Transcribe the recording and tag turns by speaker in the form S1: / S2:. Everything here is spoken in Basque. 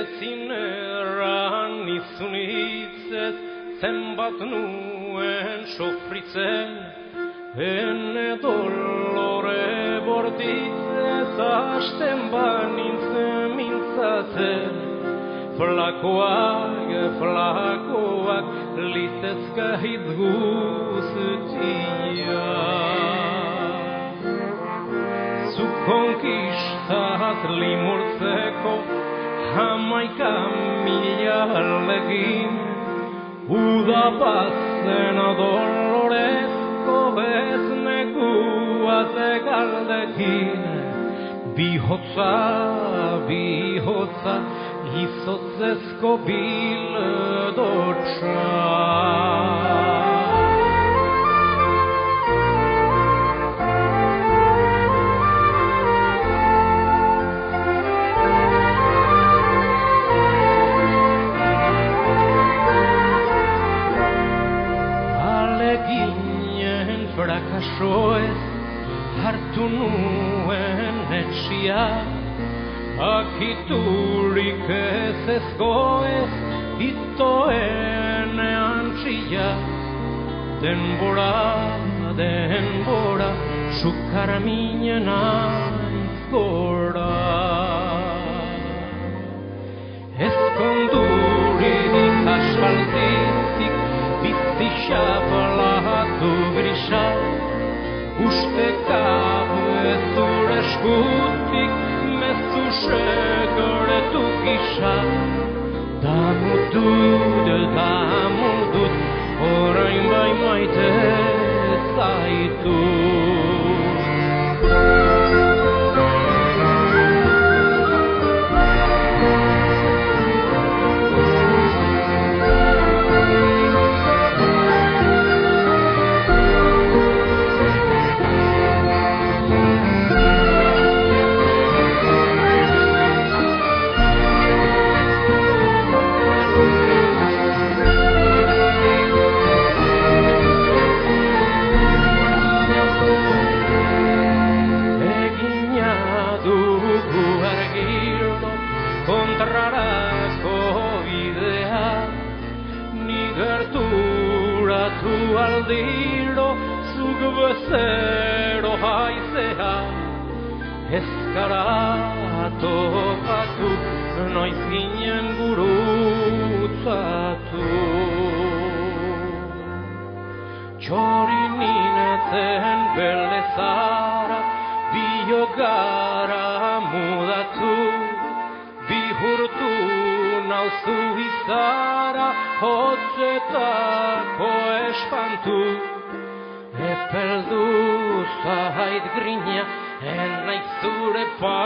S1: ezin erran izun hitzez, zenbat nuen sofritzen, ene dolore bortitzez hasten banintzen mintzatzen. Flakoak, litezka hitz guztia. Zu konkistaz limurtzeko 11.000 alegin, uda pazen dolorezko ez neguaz egaldekin. Bihotza, izotzezko bildotxa. Aleginen frakasoez hartu nuen etxia, akiturik ez ezkoez itoen antxia. Denbora, sukar minen antzgora. Ezkondurik asfaltitik bizi xapalatu grisa, ustekabu ez zure eskutik mezu segoretu gisa. Damudut, orain bai maite zaitut. Kontrarako bidea, ni gerturatu aldiro, zuk bezero haizea. Ezkara topatu, noiz ginen gurutzatu. Txorininatzen belezara, biogara mudatu. Bihurtu nauzu izara, hotzetako espantu. Epeldu zait grina, enaiz zure panpina.